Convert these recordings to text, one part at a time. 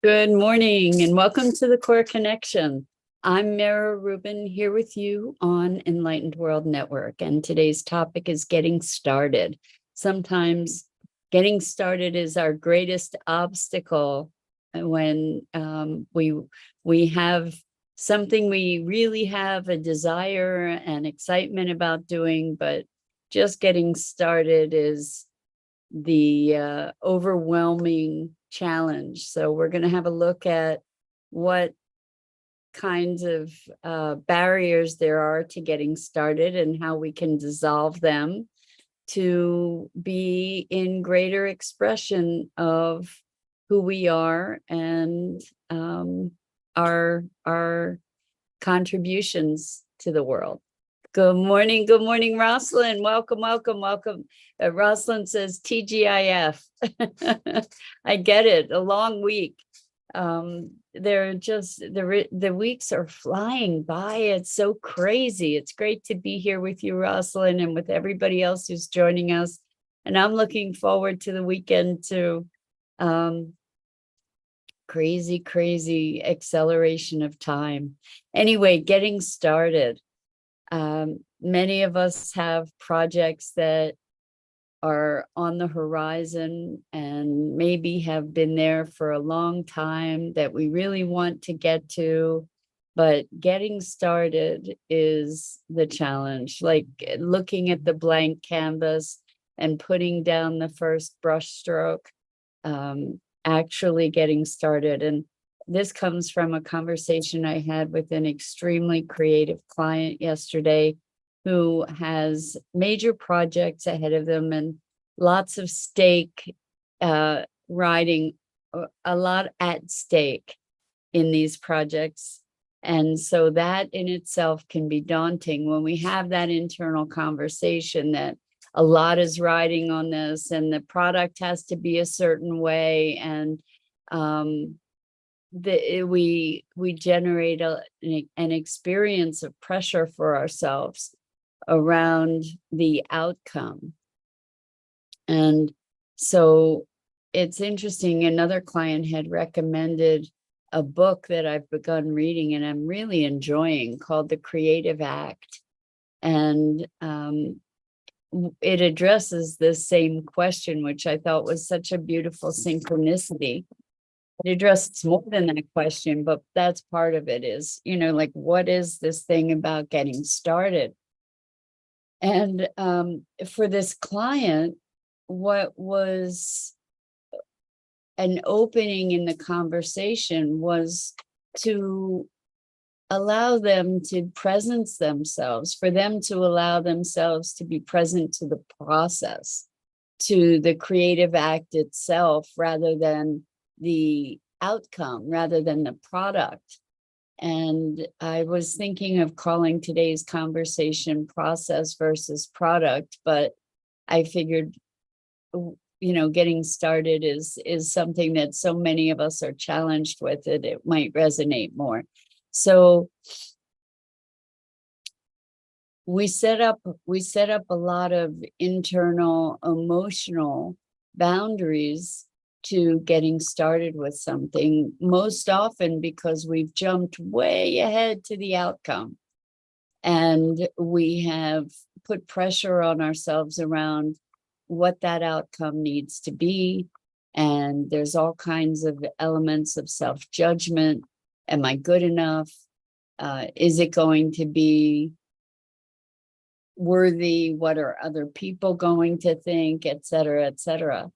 Good morning and welcome to the Core Connection. I'm Mira Rubin here with you on Enlightened World Network, and today's topic is getting started. Sometimes getting started is our greatest obstacle when we have something we really have a desire and excitement about doing, but just getting started is the overwhelming challenge. So we're going to have a look at what kinds of barriers there are to getting started and how we can dissolve them to be in greater expression of who we are and our contributions to the world. Good morning, Rosalind. Welcome. Rosalind says TGIF. I get it. A long week. They're just the weeks are flying by. It's so crazy. It's great to be here with you, Rosalind, and with everybody else who's joining us. And I'm looking forward to the weekend too. Crazy acceleration of time. Anyway, getting started. Many of us have projects that are on the horizon and maybe have been there for a long time that we really want to get to, but getting started is the challenge. Like looking at the blank canvas and putting down the first brush stroke, actually getting started. And this comes from a conversation I had with an extremely creative client yesterday who has major projects ahead of them and lots of stake riding, a lot at stake in these projects. And so that in itself can be daunting when we have that internal conversation that a lot is riding on this and the product has to be a certain way, and we generate an experience of pressure for ourselves around the outcome. And so it's interesting, another client had recommended a book that I've begun reading and I'm really enjoying called The Creative Act. And it addresses this same question, which I thought was such a beautiful synchronicity. It addresses more than that question, but that's part of it is, like, what is this thing about getting started? And for this client, what was an opening in the conversation was to allow them to presence themselves, for them to allow themselves to be present to the process, to the creative act itself, rather than the outcome, rather than the product. And I was thinking of calling today's conversation process versus product, but I figured, getting started is something that so many of us are challenged with, it might resonate more. So we set up a lot of internal emotional boundaries to getting started with something, most often because we've jumped way ahead to the outcome. And we have put pressure on ourselves around what that outcome needs to be. And there's all kinds of elements of self-judgment. Am I good enough? Is it going to be worthy? What are other people going to think, et cetera, et cetera.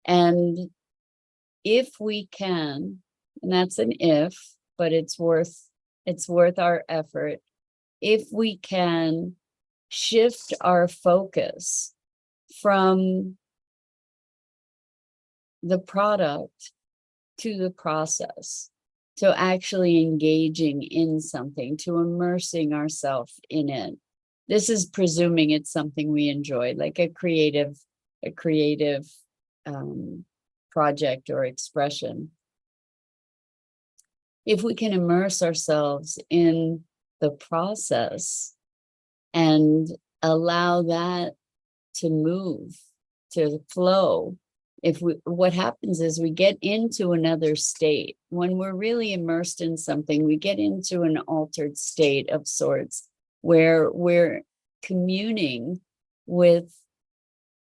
And if we can, and that's an if, but it's worth our effort, if we can shift our focus from the product to the process, to actually engaging in something, to immersing ourselves in it. This is presuming it's something we enjoy, like a creative project or expression. If we can immerse ourselves in the process and allow that to move, to flow, what happens is we get into another state. When we're really immersed in something, we get into an altered state of sorts where we're communing with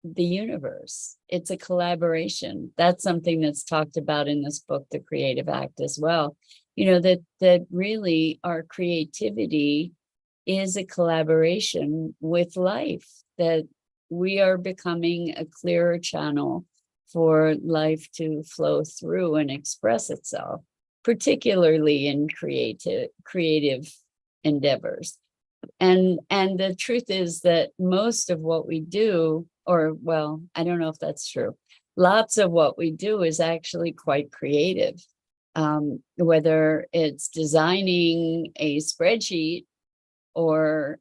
the universe. It's a collaboration. That's something that's talked about in this book, The Creative Act, as well. That really our creativity is a collaboration with life, that we are becoming a clearer channel for life to flow through and express itself, particularly in creative endeavors. And the truth is that most of what we do, or well, I don't know if that's true, lots of what we do is actually quite creative. Whether it's designing a spreadsheet or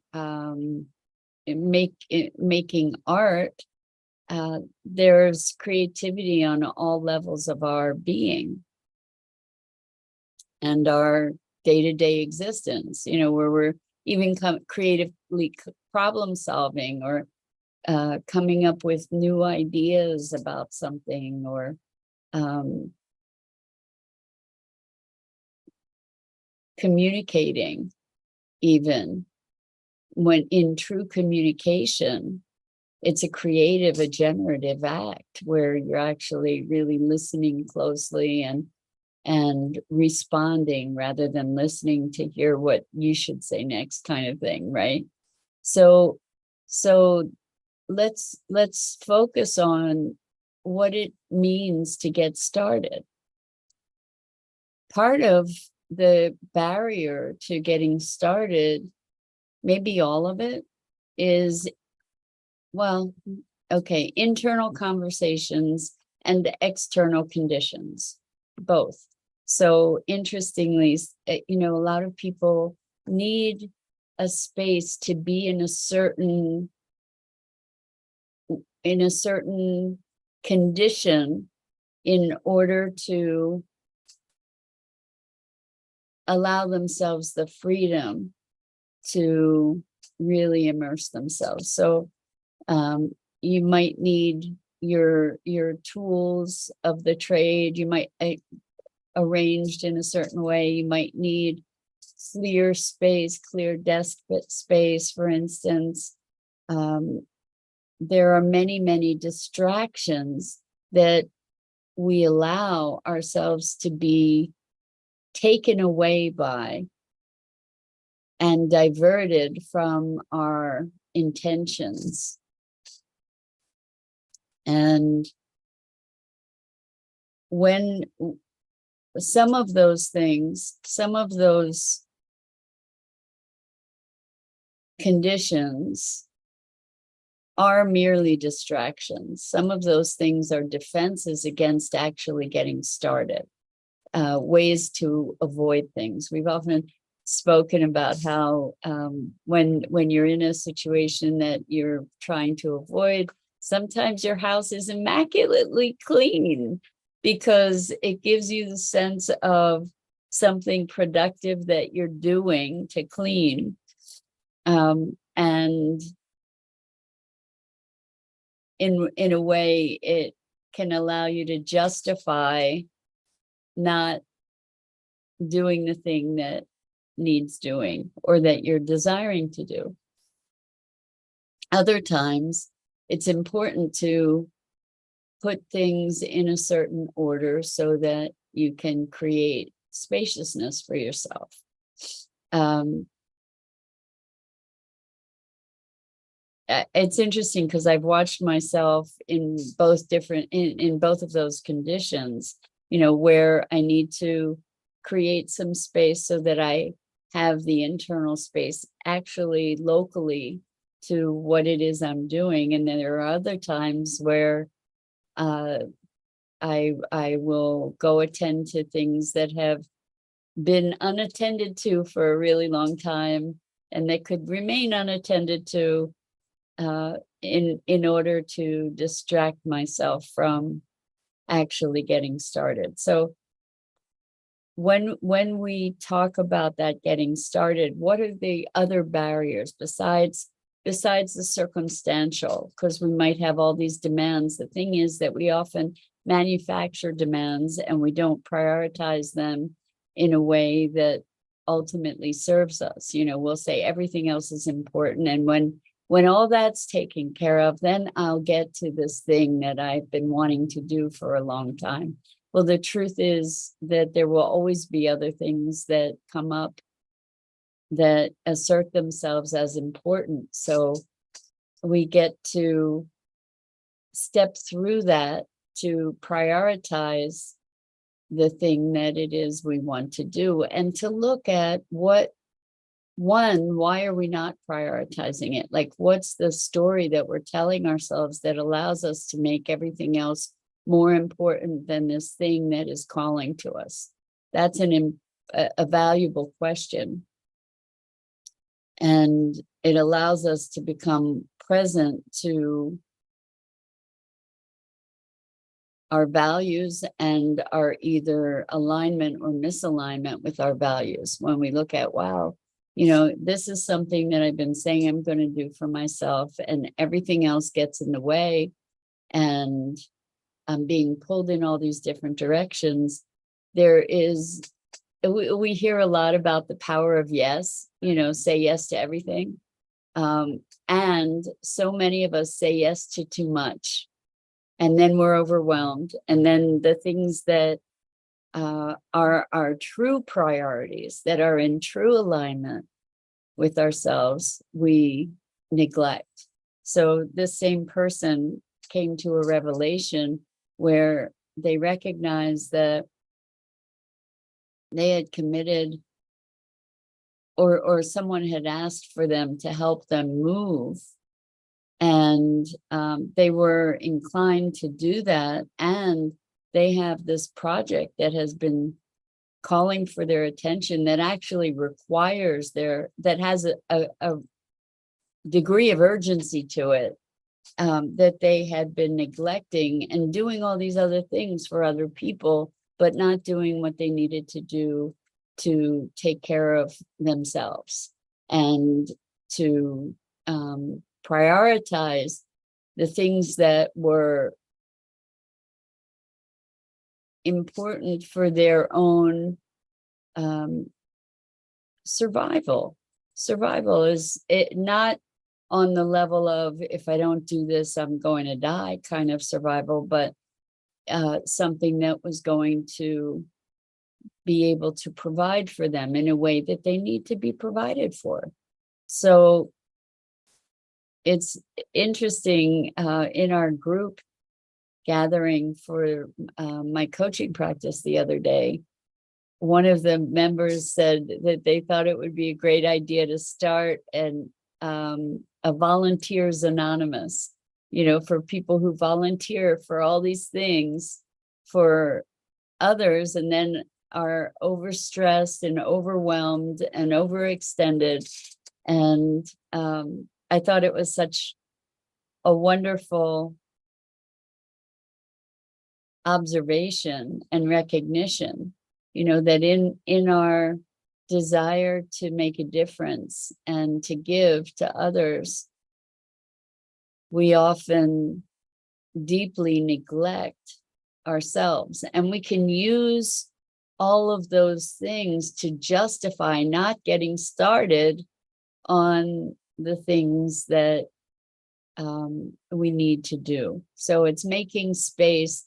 making art, there's creativity on all levels of our being and our day-to-day existence, where we're even creatively problem solving or coming up with new ideas about something, or communicating. Even when in true communication, it's a creative, a generative act where you're actually really listening closely and responding rather than listening to hear what you should say next, kind of thing, right? So let's focus on what it means to get started. Part of the barrier to getting started, maybe all of it, is, well, okay, internal conversations and external conditions, both. So interestingly, a lot of people need a space to be in a certain condition in order to allow themselves the freedom to really immerse themselves. So you might need your tools of the trade. You might arranged in a certain way. You might need clear space, clear desk space, for instance. There are many distractions that we allow ourselves to be taken away by and diverted from our intentions. And when some of those things, some of those conditions are merely distractions. Some of those things are defenses against actually getting started, ways to avoid things. We've often spoken about how when you're in a situation that you're trying to avoid, sometimes your house is immaculately clean because it gives you the sense of something productive that you're doing to clean. And in a way, it can allow you to justify not doing the thing that needs doing or that you're desiring to do. Other times, it's important to put things in a certain order so that you can create spaciousness for yourself. It's interesting because I've watched myself in both in both of those conditions, where I need to create some space so that I have the internal space actually locally to what it is I'm doing. And then there are other times where I will go attend to things that have been unattended to for a really long time, and they could remain unattended to in order to distract myself from actually getting started. So when we talk about that getting started, what are the other barriers besides besides the circumstantial, because we might have all these demands. The thing is that we often manufacture demands and we don't prioritize them in a way that ultimately serves us. We'll say everything else is important, and when all that's taken care of, then I'll get to this thing that I've been wanting to do for a long time. Well, the truth is that there will always be other things that come up that assert themselves as important. So we get to step through that to prioritize the thing that it is we want to do, and to look at why are we not prioritizing it? Like, what's the story that we're telling ourselves that allows us to make everything else more important than this thing that is calling to us? That's a valuable question. And it allows us to become present to our values and our either alignment or misalignment with our values. When we look at, wow, this is something that I've been saying I'm going to do for myself, and everything else gets in the way, and I'm being pulled in all these different directions. We hear a lot about the power of yes, say yes to everything. And so many of us say yes to too much. And then we're overwhelmed. And then the things that are our true priorities, that are in true alignment with ourselves, we neglect. So this same person came to a revelation where they recognized that they had committed, or someone had asked for them to help them move, and they were inclined to do that, and they have this project that has been calling for their attention, that actually requires that has a degree of urgency to it, that they had been neglecting and doing all these other things for other people, but not doing what they needed to do to take care of themselves, and to prioritize the things that were important for their own survival. Survival is not on the level of, if I don't do this, I'm going to die kind of survival, but something that was going to be able to provide for them in a way that they need to be provided for. So it's interesting, in our group gathering for my coaching practice the other day, one of the members said that they thought it would be a great idea to start a Volunteers Anonymous, for people who volunteer for all these things for others, and then are overstressed and overwhelmed and overextended. And I thought it was such a wonderful observation and recognition, that in our desire to make a difference and to give to others, we often deeply neglect ourselves. And we can use all of those things to justify not getting started on the things that we need to do. So it's making space,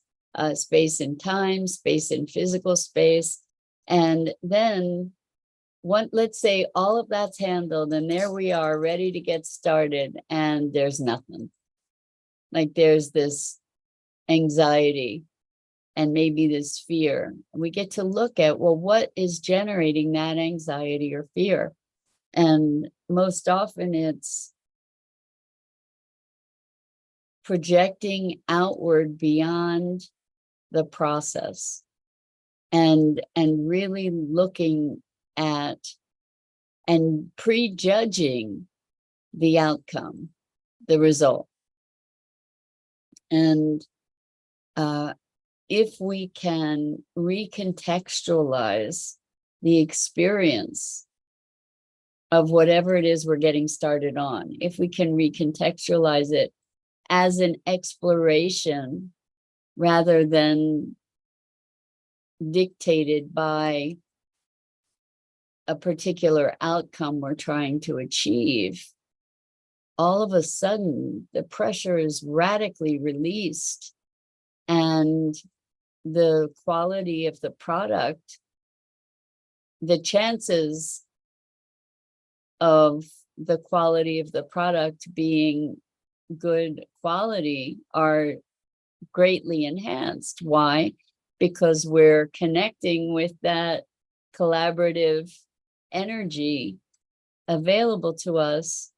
space in time, space in physical space. And then let's say all of that's handled, and there we are ready to get started, and there's nothing. Like, there's this anxiety and maybe this fear. We get to look at, well, what is generating that anxiety or fear? And most often it's projecting outward beyond the process, and really looking at and prejudging the outcome, the result. And if we can recontextualize the experience of whatever it is we're getting started on, if we can recontextualize it as an exploration rather than dictated by a particular outcome we're trying to achieve, all of a sudden the pressure is radically released and the quality of the product, the chances of the quality of the product being good quality are greatly enhanced. Why? Because we're connecting with that collaborative energy available to us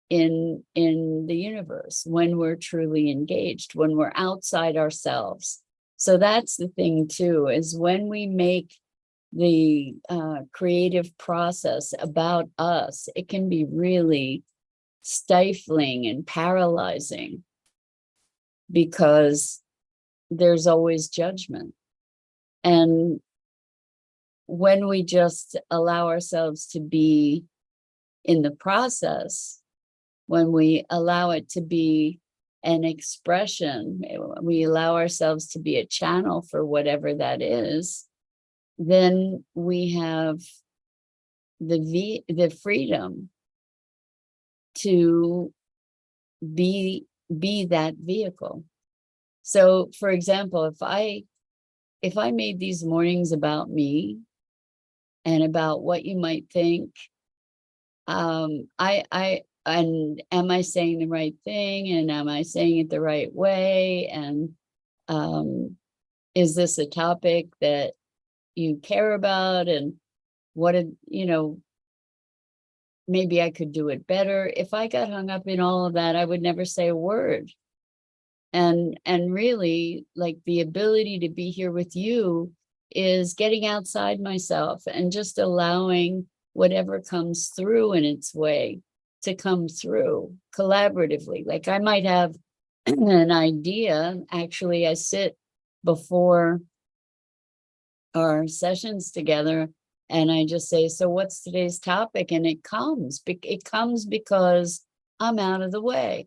in the universe when we're truly engaged, when we're outside ourselves. So that's the thing too, is when we make the creative process about us, it can be really stifling and paralyzing because there's always judgment. And when we just allow ourselves to be in the process, when we allow it to be an expression, we allow ourselves to be a channel for whatever that is, then we have the freedom to be that vehicle. So, for example, if I made these mornings about me and about what you might think, and am I saying the right thing, and am I saying it the right way, and is this a topic that you care about, and what did maybe I could do it better. If I got hung up in all of that, I would never say a word. And really, like, the ability to be here with you is getting outside myself and just allowing whatever comes through in its way to come through collaboratively. Like, I might have an idea. Actually, I sit before our sessions together and I just say, so what's today's topic? And it comes because I'm out of the way.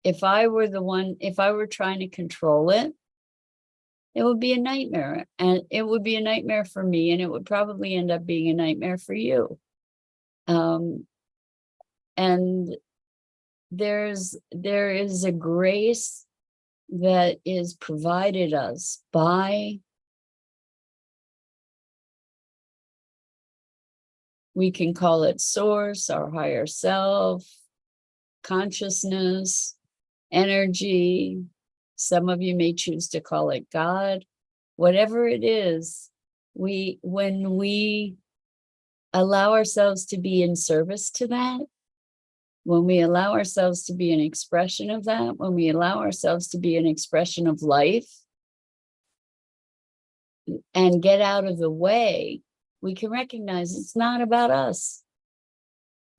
If I were trying to control it, it would be a nightmare. And it would be a nightmare for me, and it would probably end up being a nightmare for you. And there is a grace that is provided us by, we can call it source, our higher self, consciousness, energy. Some of you may choose to call it God. Whatever it is, when we allow ourselves to be in service to that, when we allow ourselves to be an expression of that, when we allow ourselves to be an expression of life and get out of the way, we can recognize it's not about us.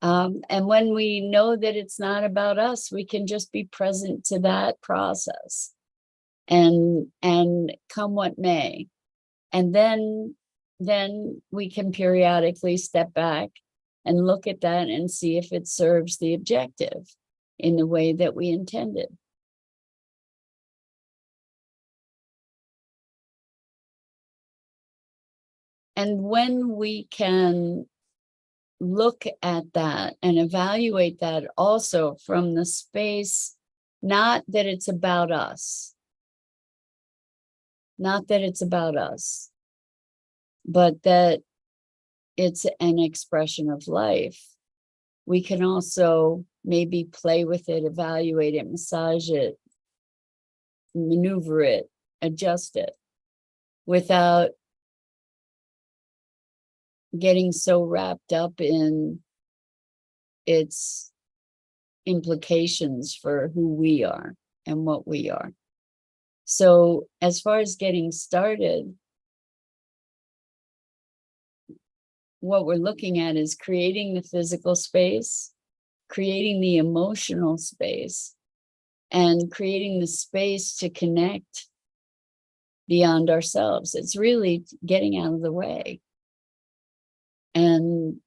And when we know that it's not about us, we can just be present to that process and come what may. And then we can periodically step back and look at that and see if it serves the objective in the way that we intended. And when we can look at that and evaluate that also from the space, not that it's about us, but that it's an expression of life, we can also maybe play with it, evaluate it, massage it, maneuver it, adjust it, without getting so wrapped up in its implications for who we are and what we are. So as far as getting started, what we're looking at is creating the physical space, creating the emotional space, and creating the space to connect beyond ourselves. It's really getting out of the way. And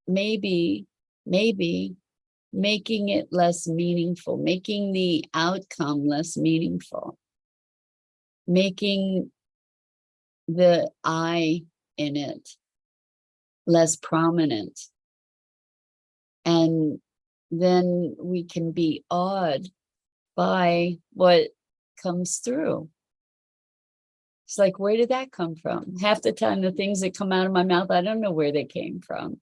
maybe making it less meaningful, making the outcome less meaningful, making the I in it less prominent. And then we can be awed by what comes through. It's like, where did that come from? Half the time, the things that come out of my mouth, I don't know where they came from.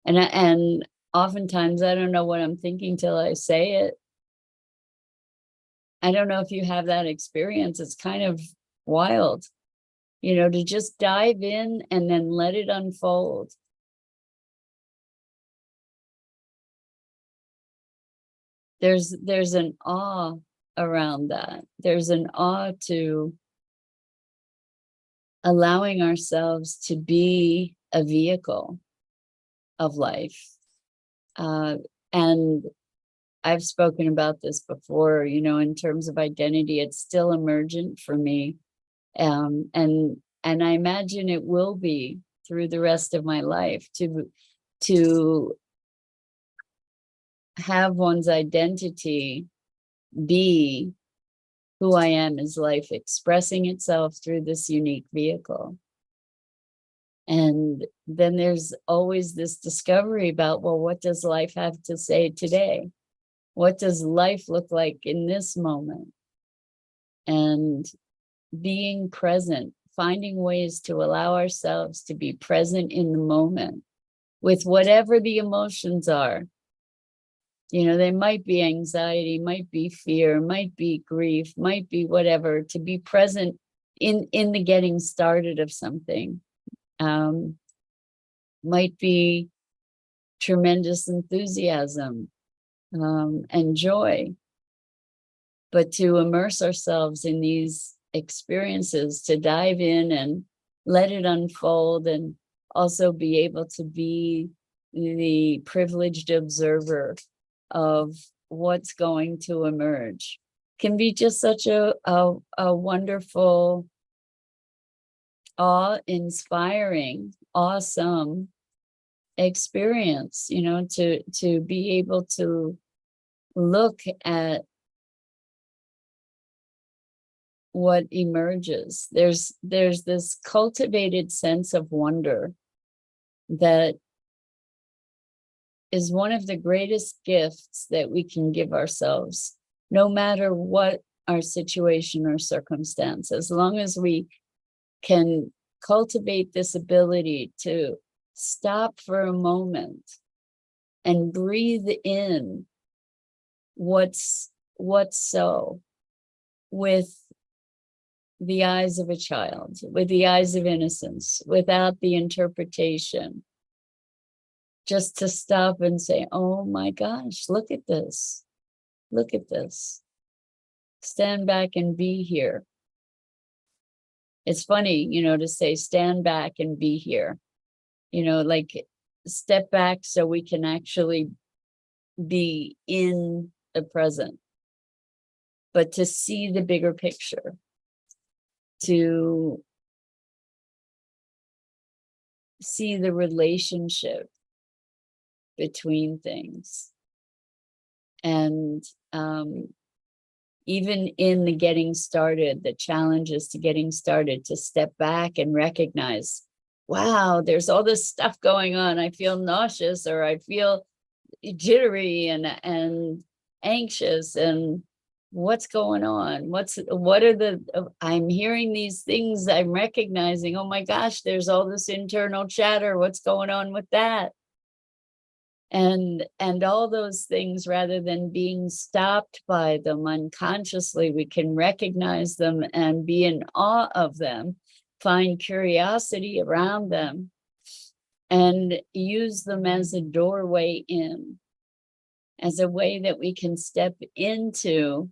And oftentimes, I don't know what I'm thinking till I say it. I don't know if you have that experience. It's kind of wild, to just dive in and then let it unfold. There's an awe around that. There's an awe to allowing ourselves to be a vehicle of life. And I've spoken about this before, in terms of identity, it's still emergent for me. And I imagine it will be through the rest of my life to have one's identity be who I am as life expressing itself through this unique vehicle. And then there's always this discovery about, well, what does life have to say today? What does life look like in this moment? And being present, finding ways to allow ourselves to be present in the moment with whatever the emotions are. They might be anxiety, might be fear, might be grief, might be whatever, to be present in the getting started of something. Might be tremendous enthusiasm and joy. But to immerse ourselves in these experiences, to dive in and let it unfold, and also be able to be the privileged observer of what's going to emerge, can be just such a wonderful, awe-inspiring, awesome experience, to be able to look at what emerges. There's this cultivated sense of wonder that is one of the greatest gifts that we can give ourselves, no matter what our situation or circumstance. As long as we can cultivate this ability to stop for a moment and breathe in what's so, with the eyes of a child, with the eyes of innocence, without the interpretation. Just to stop and say, oh my gosh, look at this. Look at this. Stand back and be here. It's funny, to say stand back and be here. Like step back so we can actually be in the present. But to see the bigger picture, to see the relationship between things. And even in the getting started, the challenges to getting started, to step back and recognize, wow, there's all this stuff going on. I feel nauseous, or I feel jittery and anxious, and what's going on? I'm hearing these things, I'm recognizing, oh my gosh, there's all this internal chatter. What's going on with that? And all those things, rather than being stopped by them unconsciously, we can recognize them and be in awe of them, find curiosity around them, and use them as a doorway in, as a way that we can step into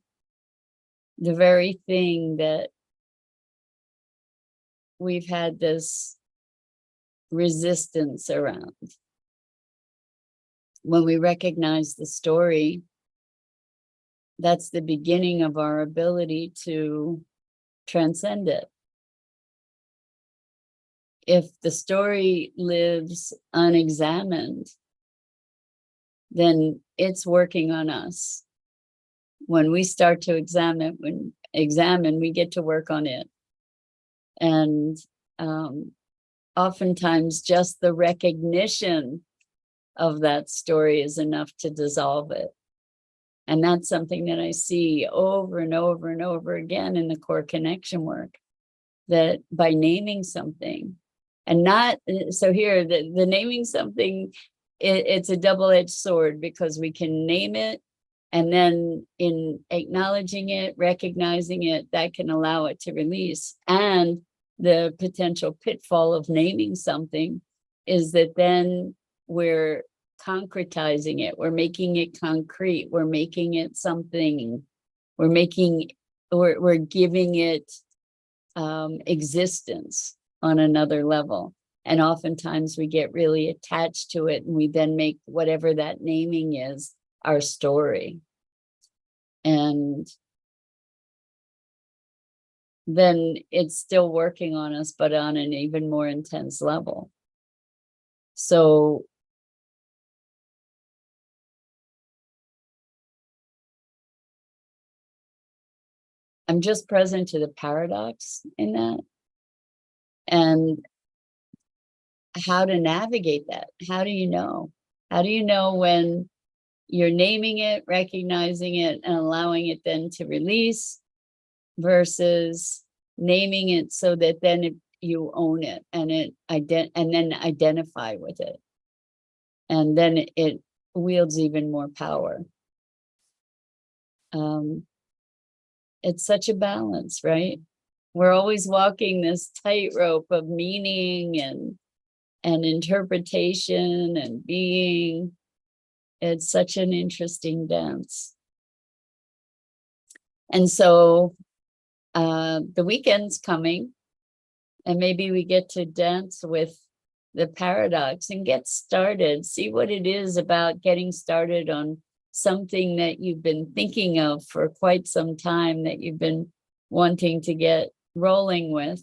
the very thing that we've had this resistance around. When we recognize the story, that's the beginning of our ability to transcend it. if the story lives unexamined, then it's working on us. When we start to examine, we get to work on it. And oftentimes just the recognition of that story is enough to dissolve it. And that's something that I see over and over and over again in the core connection work, that by naming something, and not, so here, the naming something, it's a double-edged sword, because we can name it, and then in acknowledging it, recognizing it, that can allow it to release. And the potential pitfall of naming something is that then we're concretizing it, we're making it concrete, we're making it something, we're giving it existence on another level. And oftentimes we get really attached to it, and we then make whatever that naming is our story. And then it's still working on us, but on an even more intense level. So I'm just present to the paradox in that, and how to navigate that. How do you know? How do you know when you're naming it, recognizing it, and allowing it then to release, versus naming it so that then you own it and then identify with it, and then it wields even more power. It's such a balance, right? We're always walking this tightrope of meaning and interpretation and being. It's such an interesting dance. And so the weekend's coming, and maybe we get to dance with the paradox and get started, see what it is about getting started on something that you've been thinking of for quite some time, that you've been wanting to get rolling with,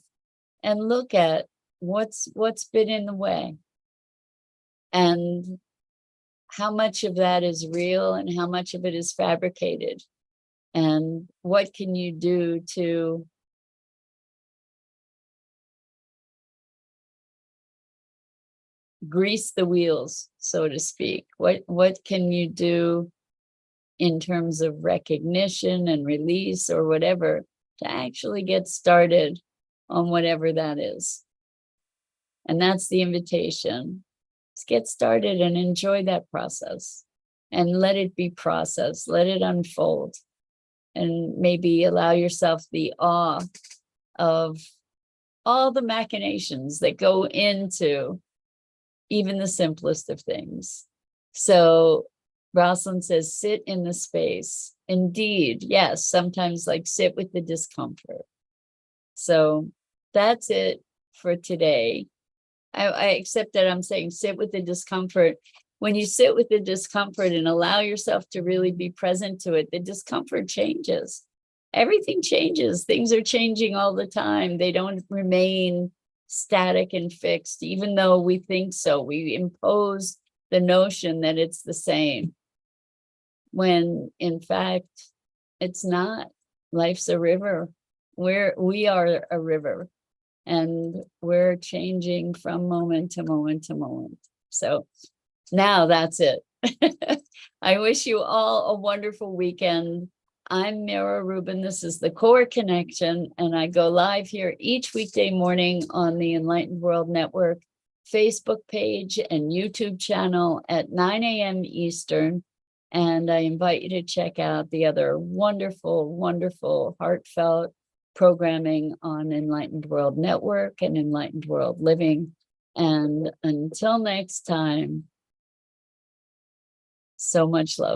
and look at what's been in the way, and how much of that is real and how much of it is fabricated, and what can you do to grease the wheels, so to speak. What can you do in terms of recognition and release or whatever to actually get started on whatever that is? And that's the invitation. Let's get started and enjoy that process, and let it be processed, let it unfold, and maybe allow yourself the awe of all the machinations that go into even the simplest of things. So Rosalind says, sit in the space. Indeed, yes, sometimes like sit with the discomfort. So that's it for today. I accept that I'm saying sit with the discomfort. When you sit with the discomfort and allow yourself to really be present to it, the discomfort changes. Everything changes. Things are changing all the time. They don't remain static and fixed, even though we think so. We impose the notion that it's the same, when in fact, it's not. Life's a river. We are a river, and we're changing from moment to moment to moment. So now that's it. I wish you all a wonderful weekend. I'm Mira Rubin. This is the Core Connection, and I go live here each weekday morning on the Enlightened World Network Facebook page and YouTube channel at 9 a.m. Eastern. And I invite you to check out the other wonderful, wonderful, heartfelt programming on Enlightened World Network and Enlightened World Living. And until next time, so much love.